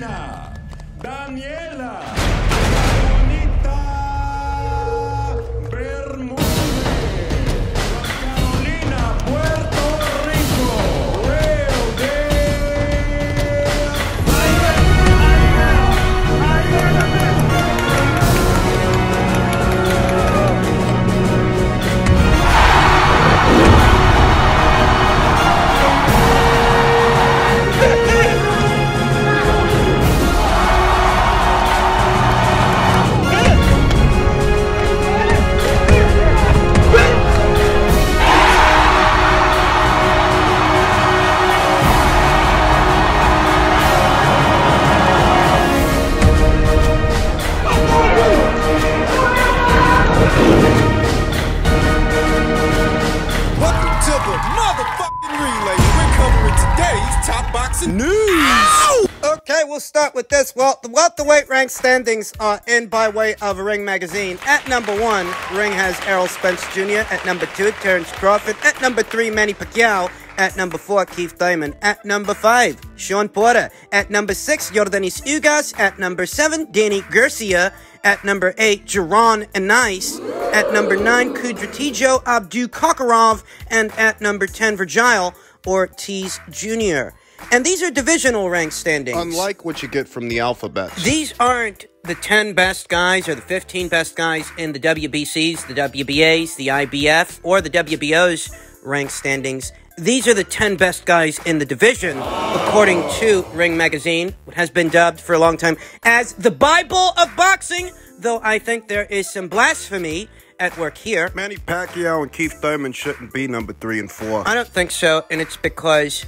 Carolina, Daniela, Bonita, Bermúdez, Carolina, Puerto Rico, news. Okay, we'll start with this. Well, the welterweight rank standings are in by way of Ring magazine. At number 1, Ring has Errol Spence Jr. At number 2, Terrence Crawford. At number 3, Manny Pacquiao. At number 4, Keith Thurman. At number 5, Shawn Porter. At number 6, Yordenis Ugas. At number 7, Danny Garcia. At number 8, Jaron Ennis. At number 9, Kudratijo Abdukakarov. And at number 10, Virgil Ortiz Jr. And these are divisional rank standings. Unlike what you get from the alphabets. These aren't the 10 best guys or the 15 best guys in the WBCs, the WBAs, the IBF, or the WBO's rank standings. These are the 10 best guys in the division, according to Ring Magazine, what has been dubbed for a long time as the Bible of boxing, though I think there is some blasphemy at work here. Manny Pacquiao and Keith Thurman shouldn't be number 3 and 4. I don't think so, and it's because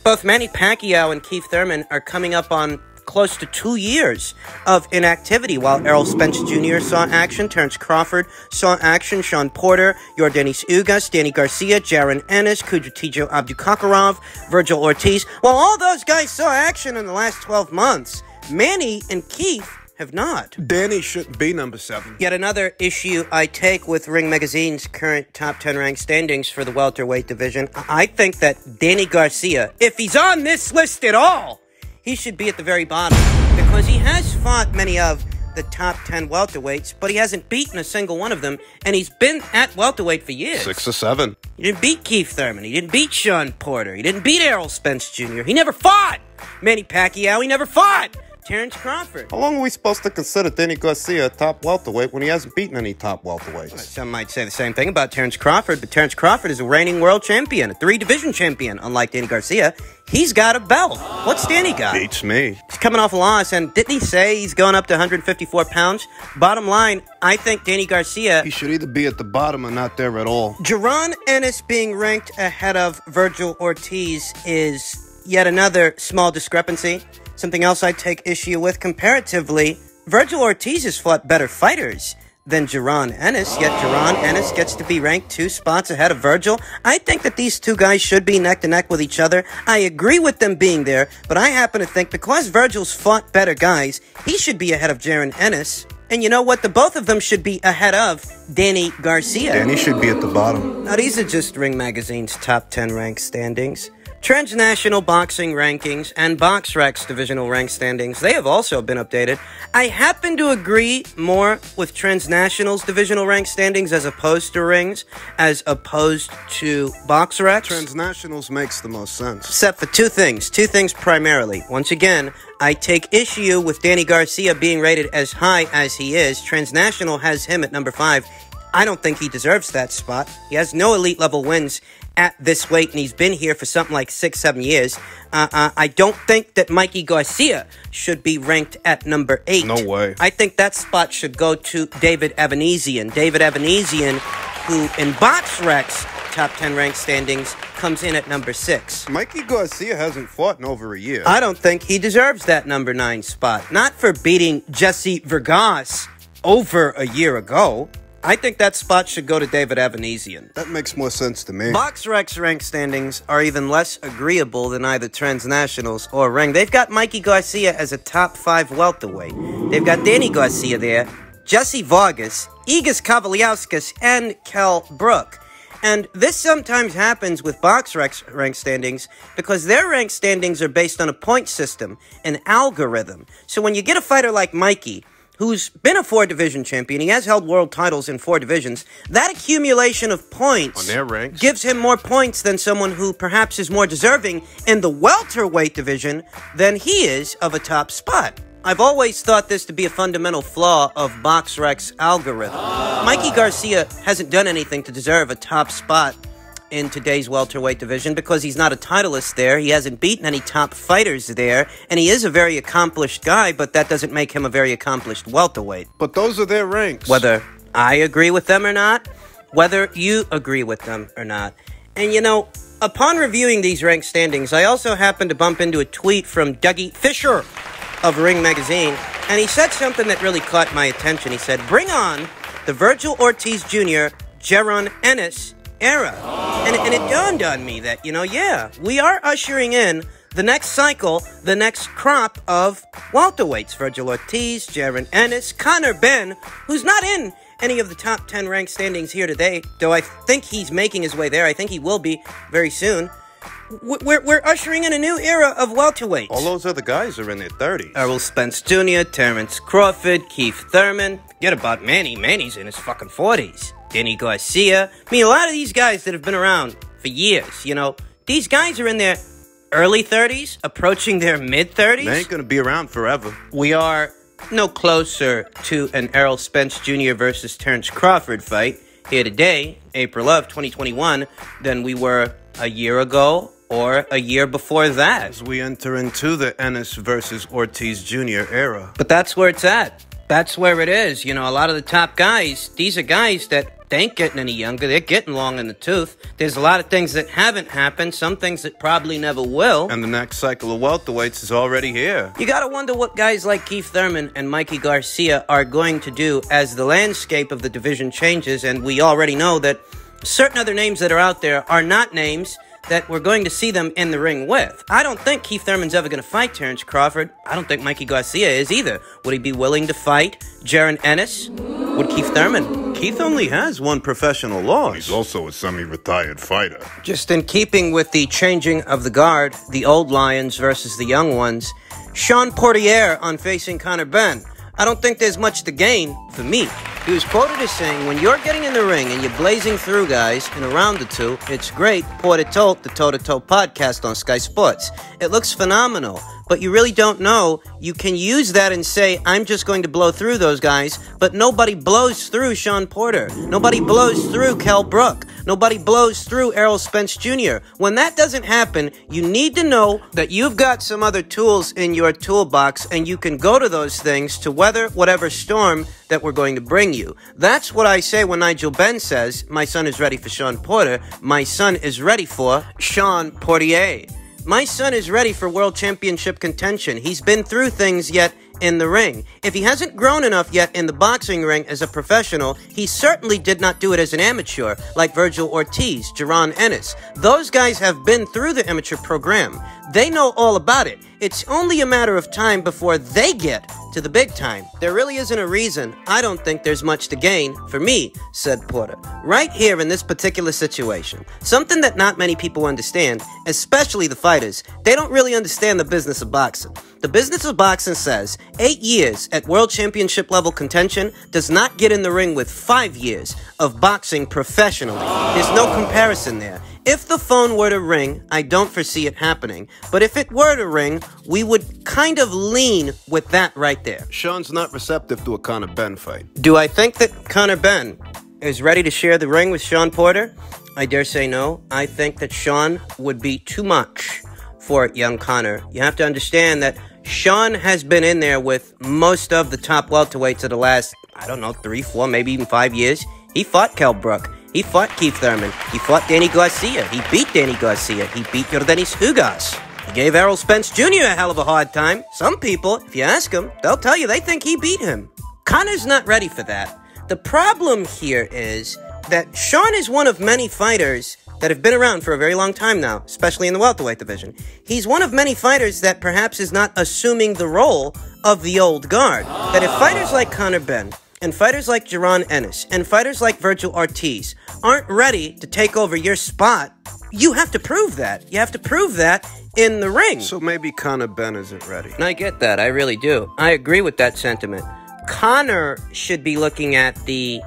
both Manny Pacquiao and Keith Thurman are coming up on close to 2 years of inactivity, while Errol Spence Jr. saw action, Terrence Crawford saw action, Shawn Porter, Yordenis Ugas, Danny Garcia, Jaron Ennis, Kudratijo Abdukakarov, Virgil Ortiz. While all those guys saw action in the last 12 months, Manny and Keith have not. Danny shouldn't be number 7. Yet another issue I take with Ring Magazine's current top 10 rank standings for the welterweight division. I think that Danny Garcia, if he's on this list at all, he should be at the very bottom, because he has fought many of the top 10 welterweights, but he hasn't beaten a single one of them, and he's been at welterweight for years. 6 or 7. He didn't beat Keith Thurman. He didn't beat Shawn Porter. He didn't beat Errol Spence Jr. He never fought Manny Pacquiao. He never fought Terrence Crawford. How long are we supposed to consider Danny Garcia a top welterweight when he hasn't beaten any top welterweights? Some might say the same thing about Terrence Crawford, but Terrence Crawford is a reigning world champion, a 3-division champion, unlike Danny Garcia. He's got a belt. What's Danny got? Beats me. He's coming off a loss, and didn't he say he's going up to 154 pounds? Bottom line, I think Danny Garcia... He should either be at the bottom or not there at all. Jaron Ennis being ranked ahead of Virgil Ortiz is yet another small discrepancy. Something else I take issue with comparatively, Virgil Ortiz has fought better fighters than Jaron Ennis, yet Jaron Ennis gets to be ranked 2 spots ahead of Virgil. I think that these two guys should be neck to neck with each other. I agree with them being there, but I happen to think because Virgil's fought better guys, he should be ahead of Jaron Ennis. And you know what? The both of them should be ahead of Danny Garcia. Danny should be at the bottom. Now, these are just Ring Magazine's top 10 rank standings. Transnational boxing rankings and BoxRec's divisional rank standings, they have also been updated. I happen to agree more with Transnational's divisional rank standings as opposed to Rings, as opposed to BoxRec's. Transnationals makes the most sense. Except for two things primarily. Once again, I take issue with Danny Garcia being rated as high as he is. Transnational has him at number 5. I don't think he deserves that spot. He has no elite level wins at this weight, and he's been here for something like 6-7 years. I don't think that Mikey Garcia should be ranked at number 8. No way. I think that spot should go to David Evanesian. David Evanesian, who in BoxRec's top 10 ranked standings comes in at number 6. Mikey Garcia hasn't fought in over a year. I don't think he deserves that number 9 spot. Not for beating Jesse Vergas over a year ago. I think that spot should go to David Evanesian. That makes more sense to me. BoxRec's rank standings are even less agreeable than either Transnationals or Ring. They've got Mikey Garcia as a top 5 welterweight. They've got Danny Garcia there, Jesse Vargas, Igis Kavaliauskas, and Kell Brook. And this sometimes happens with box rank standings because their rank standings are based on a point system, an algorithm. So when you get a fighter like Mikey, who's been a 4-division champion, he has held world titles in 4 divisions, that accumulation of points on their ranks gives him more points than someone who perhaps is more deserving in the welterweight division than he is of a top spot. I've always thought this to be a fundamental flaw of BoxRec's algorithm. Mikey Garcia hasn't done anything to deserve a top spot in today's welterweight division because he's not a titleist there. He hasn't beaten any top fighters there, and he is a very accomplished guy, but that doesn't make him a very accomplished welterweight. But those are their ranks. Whether I agree with them or not, whether you agree with them or not. And you know, upon reviewing these rank standings, I also happened to bump into a tweet from Dougie Fisher of Ring Magazine, and he said something that really caught my attention. He said, bring on the Virgil Ortiz Jr., Jaron Ennis era. And it dawned on me that, yeah, we are ushering in the next cycle, the next crop of welterweights. Virgil Ortiz, Jaron Ennis, Conor Benn, who's not in any of the top 10 rank standings here today, though I think he's making his way there. I think he will be very soon. We're ushering in a new era of welterweights. All those other guys are in their 30s. Errol Spence Jr., Terrence Crawford, Keith Thurman. Forget about Manny. Manny's in his fucking 40s. Danny Garcia. I mean, a lot of these guys that have been around for years, these guys are in their early 30s, approaching their mid-30s. They ain't gonna be around forever. We are no closer to an Errol Spence Jr. versus Terrence Crawford fight here today, April of 2021, than we were a year ago or a year before that. As we enter into the Ennis versus Ortiz Jr. era. But that's where it's at. That's where it is. A lot of the top guys, these are guys that they ain't getting any younger. They're getting long in the tooth. There's a lot of things that haven't happened, some things that probably never will. And the next cycle of welterweights is already here. You gotta wonder what guys like Keith Thurman and Mikey Garcia are going to do as the landscape of the division changes, and we already know that certain other names that are out there are not names that we're going to see them in the ring with. I don't think Keith Thurman's ever going to fight Terrence Crawford. I don't think Mikey Garcia is either. Would he be willing to fight Jaron Ennis? Would Keith Thurman? Keith only has one professional loss. He's also a semi-retired fighter. Just in keeping with the changing of the guard, the old lions versus the young ones, Sean Portier on facing Conor Benn. I don't think there's much to gain for me. He was quoted as saying, when you're getting in the ring and you're blazing through guys in a round or two, it's great. Porter told the Toe-to-Toe podcast on Sky Sports. It looks phenomenal, but you really don't know. You can use that and say, I'm just going to blow through those guys, but nobody blows through Sean Porter. Nobody blows through Kell Brook. Nobody blows through Errol Spence Jr. When that doesn't happen, you need to know that you've got some other tools in your toolbox and you can go to those things to weather whatever storm that we're going to bring you. That's what I say when Nigel Benn says, my son is ready for Sean Porter. My son is ready for Sean Portier. My son is ready for world championship contention. He's been through things yet in the ring. If he hasn't grown enough yet in the boxing ring as a professional, he certainly did not do it as an amateur, like Virgil Ortiz, Jaron Ennis. Those guys have been through the amateur program. They know all about it. It's only a matter of time before they get to the big time. There really isn't a reason I don't think there's much to gain for me, said Porter. Right here in this particular situation, something that not many people understand, especially the fighters, they don't really understand the business of boxing. The business of boxing says 8 years at world championship level contention does not get in the ring with 5 years of boxing professionally. There's no comparison there. If the phone were to ring, I don't foresee it happening. But if it were to ring, we would kind of lean with that right there. Sean's not receptive to a Conor Benn fight. Do I think that Conor Benn is ready to share the ring with Sean Porter? I dare say no. I think that Sean would be too much for young Conor. You have to understand that Sean has been in there with most of the top welterweights of the last, 3, 4, maybe even 5 years. He fought Kell Brook. He fought Keith Thurman. He fought Danny Garcia. He beat Danny Garcia. He beat Yordenis Ugas. He gave Errol Spence Jr. a hell of a hard time. Some people, if you ask them, they'll tell you they think he beat him. Conor's not ready for that. The problem here is that Sean is one of many fighters that have been around for a very long time now, especially in the welterweight division. He's one of many fighters that perhaps is not assuming the role of the old guard. That if fighters like Conor Benn and fighters like Jaron Ennis and fighters like Virgil Ortiz aren't ready to take over your spot, you have to prove that. You have to prove that in the ring. So maybe Conor Benn isn't ready. And I get that. I really do. I agree with that sentiment. Conor should be looking at the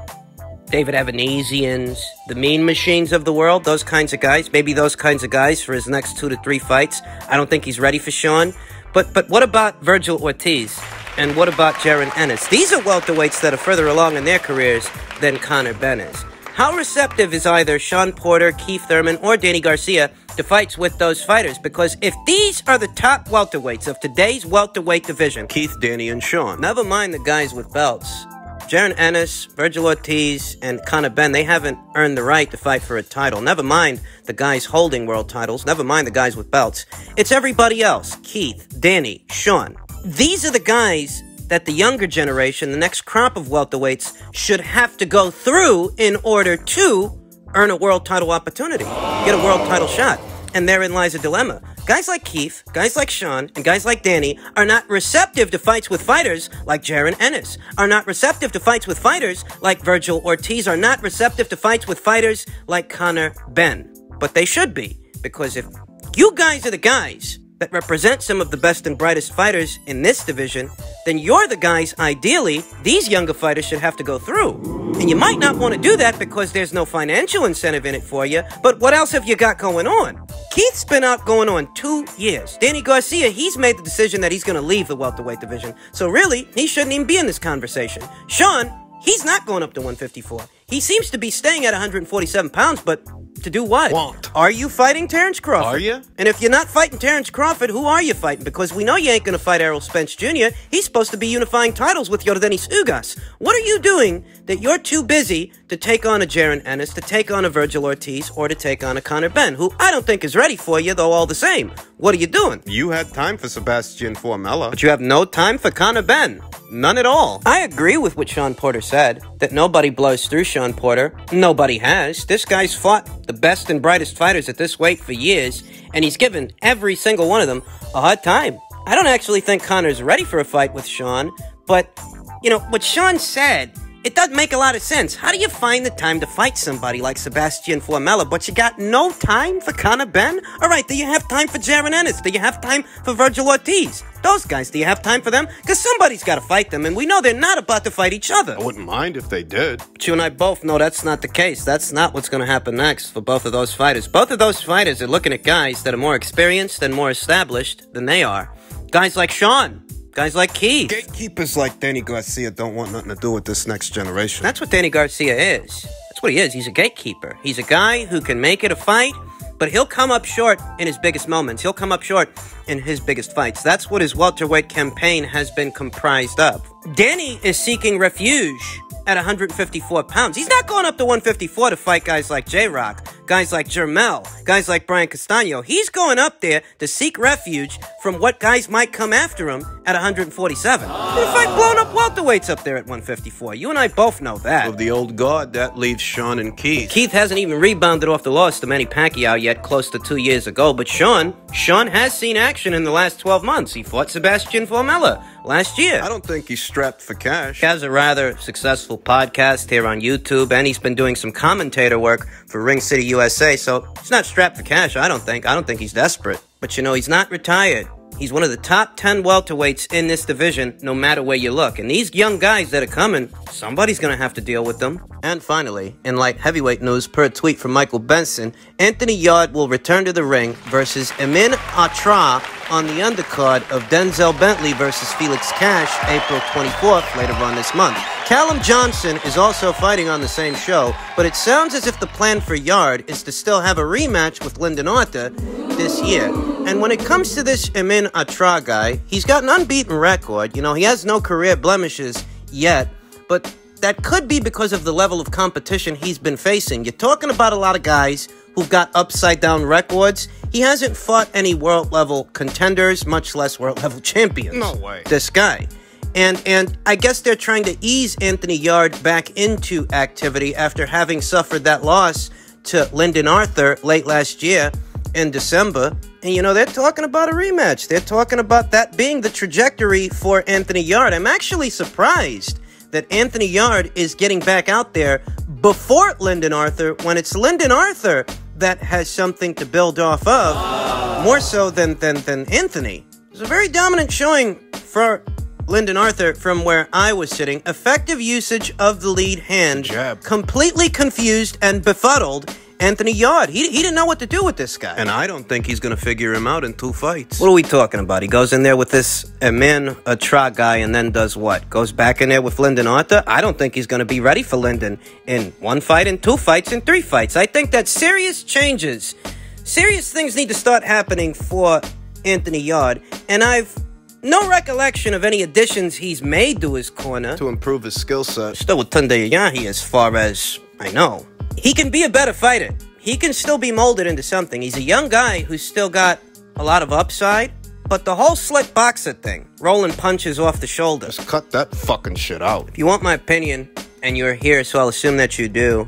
David Evanesians, the Mean Machines of the world, those kinds of guys. Maybe those kinds of guys for his next 2 to 3 fights. I don't think he's ready for Sean. But what about Virgil Ortiz? And what about Jaron Ennis? These are welterweights that are further along in their careers than Conor Benn is. How receptive is either Sean Porter, Keith Thurman, or Danny Garcia to fights with those fighters? Because if these are the top welterweights of today's welterweight division, Keith, Danny, and Sean. never mind the guys with belts. Jaron Ennis, Virgil Ortiz, and Conor Benn, they haven't earned the right to fight for a title. Never mind the guys holding world titles. Never mind the guys with belts. It's everybody else. Keith, Danny, Sean. These are the guys that the younger generation, the next crop of welterweights, should have to go through in order to earn a world title opportunity, get a world title shot. And therein lies a dilemma. Guys like Keith, guys like Sean, and guys like Danny are not receptive to fights with fighters like Jaron Ennis, are not receptive to fights with fighters like Virgil Ortiz, are not receptive to fights with fighters like Conor Benn. But they should be, because if you guys are the guys that represent some of the best and brightest fighters in this division, then you're the guys, ideally, these younger fighters should have to go through. And you might not want to do that because there's no financial incentive in it for you, but what else have you got going on? Keith's been out going on 2 years. Danny Garcia, he's made the decision that he's going to leave the welterweight division. So really, he shouldn't even be in this conversation. Sean, he's not going up to 154. He seems to be staying at 147 pounds, but to do what? Won't. Are you fighting Terrence Crawford? Are you? And if you're not fighting Terrence Crawford, who are you fighting? Because we know you ain't going to fight Errol Spence Jr. He's supposed to be unifying titles with Yordenis Ugas. What are you doing that you're too busy to take on a Jaron Ennis, to take on a Virgil Ortiz, or to take on a Conor Benn, who I don't think is ready for you, though all the same? What are you doing? You had time for Sebastian Formella. But you have no time for Conor Benn. None at all. I agree with what Sean Porter said, that nobody blows through Sean Porter. Nobody has. This guy's fought the best and brightest fighters at this weight for years, and he's given every single one of them a hard time. I don't actually think Conor's ready for a fight with Sean, but, you know, what Sean said, it doesn't make a lot of sense. How do you find the time to fight somebody like Sebastian Formella, but you got no time for Conor Benn? All right, do you have time for Jaron Ennis? Do you have time for Virgil Ortiz? Those guys, do you have time for them? Because somebody's got to fight them, and we know they're not about to fight each other. I wouldn't mind if they did. But you and I both know that's not the case. That's not what's going to happen next for both of those fighters. Both of those fighters are looking at guys that are more experienced and more established than they are. Guys like Sean. Guys like Keith. Gatekeepers like Danny Garcia don't want nothing to do with this next generation. That's what Danny Garcia is. That's what he is. He's a gatekeeper. He's a guy who can make it a fight, but he'll come up short in his biggest moments. He'll come up short in his biggest fights. That's what his welterweight campaign has been comprised of. Danny is seeking refuge at 154 pounds. He's not going up to 154 to fight guys like J-Rock, guys like Jermel, guys like Brian Castano. He's going up there to seek refuge from what guys might come after him at 147. He'll fight blown up welterweights up there at 154. You and I both know that. Of the old guard, that leaves Sean and Keith. Keith hasn't even rebounded off the loss to Manny Pacquiao yet, close to 2 years ago. But Sean has seen action in the last 12 months. He fought Sebastian Formella last year. I don't think he's strapped for cash. He has a rather successful podcast here on YouTube, and he's been doing some commentator work for Ring City USA, so he's not strapped for cash, I don't think. I don't think he's desperate. But you know, he's not retired. He's one of the top 10 welterweights in this division, no matter where you look. And these young guys that are coming, somebody's going to have to deal with them. And finally, in light heavyweight news, per a tweet from Michael Benson, Anthony Yarde will return to the ring versus Atra on the undercard of Denzel Bentley versus Felix Cash, April 24th, later on this month. Callum Johnson is also fighting on the same show, but it sounds as if the plan for Yarde is to still have a rematch with Lyndon Arthur this year. And when it comes to this Atra guy, he's got an unbeaten record. You know, he has no career blemishes yet, but that could be because of the level of competition he's been facing. You're talking about a lot of guys who've got upside-down records. He hasn't fought any world-level contenders, much less world-level champions. No way. This guy. And I guess they're trying to ease Anthony Yarde back into activity after having suffered that loss to Lyndon Arthur late last year in December. And, you know, they're talking about a rematch. They're talking about that being the trajectory for Anthony Yarde. I'm actually surprised that Anthony Yarde is getting back out there before Lyndon Arthur, when it's Lyndon Arthur that has something to build off of, more so than Anthony. It's a very dominant showing for Lyndon Arthur from where I was sitting. Effective usage of the lead hand. Jab. Completely confused and befuddled Anthony Yarde. He didn't know what to do with this guy. And I don't think he's going to figure him out in 2 fights. What are we talking about? He goes in there with this Atra guy and then does what? Goes back in there with Lyndon Arthur? I don't think he's going to be ready for Lyndon in 1 fight, in 2 fights, in 3 fights. I think that serious changes, serious things need to start happening for Anthony Yarde. And I've no recollection of any additions he's made to his corner To improve his skill set. Still with Tunde Yahi as far as I know. He can be a better fighter. He can still be molded into something. He's a young guy who's still got a lot of upside. But the whole slick boxer thing, rolling punches off the shoulder. Just cut that fucking shit out. If you want my opinion, and you're here, so I'll assume that you do,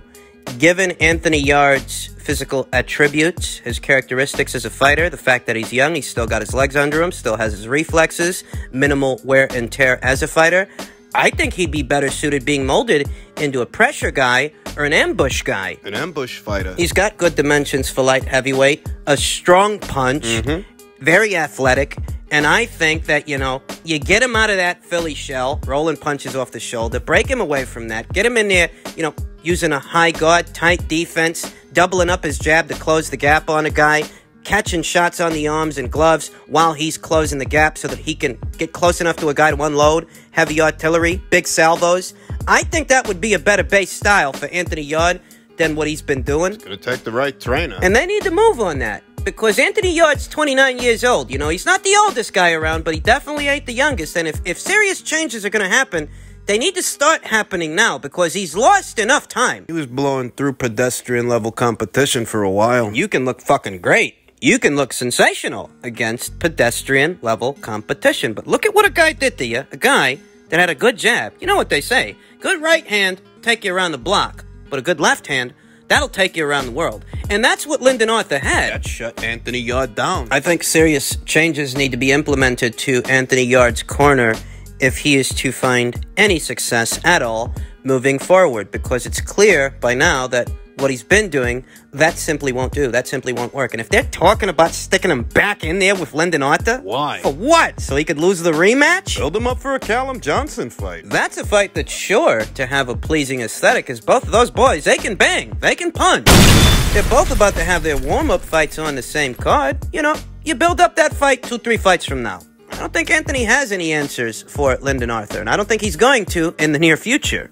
given Anthony Yarde's physical attributes, his characteristics as a fighter, the fact that he's young, he's still got his legs under him, still has his reflexes, minimal wear and tear as a fighter, I think he'd be better suited being molded into a pressure guy or an ambush guy. An ambush fighter. He's got good dimensions for light heavyweight, a strong punch, very athletic, and I think that, you know, you get him out of that Philly shell, rolling punches off the shoulder, break him away from that, get him in there, you know, using a high guard, tight defense, doubling up his jab to close the gap on a guy, catching shots on the arms and gloves while he's closing the gap so that he can get close enough to a guy to unload, heavy artillery, big salvos. I think that would be a better base style for Anthony Yarde than what he's been doing. It's going to take the right trainer. And they need to move on that. Because Anthony Yarde's 29 years old. You know, he's not the oldest guy around, but he definitely ain't the youngest. And if serious changes are going to happen, they need to start happening now because he's lost enough time. He was blowing through pedestrian-level competition for a while. You can look fucking great. You can look sensational against pedestrian-level competition. But look at what a guy did to you. A guy that had a good jab. You know what they say. Good right hand, take you around the block. But a good left hand, that'll take you around the world. And that's what Lyndon Arthur had. That shut Anthony Yarde down. I think serious changes need to be implemented to Anthony Yarde's corner if he is to find any success at all moving forward. Because it's clear by now that what he's been doing, that simply won't do. That simply won't work. And if they're talking about sticking him back in there with Lyndon Arthur... Why? For what? So he could lose the rematch? Build him up for a Callum Johnson fight. That's a fight that's sure to have a pleasing aesthetic, because both of those boys, they can bang. They can punch. They're both about to have their warm-up fights on the same card. You know, you build up that fight 2-3 fights from now. I don't think Anthony has any answers for Lyndon Arthur, and I don't think he's going to in the near future.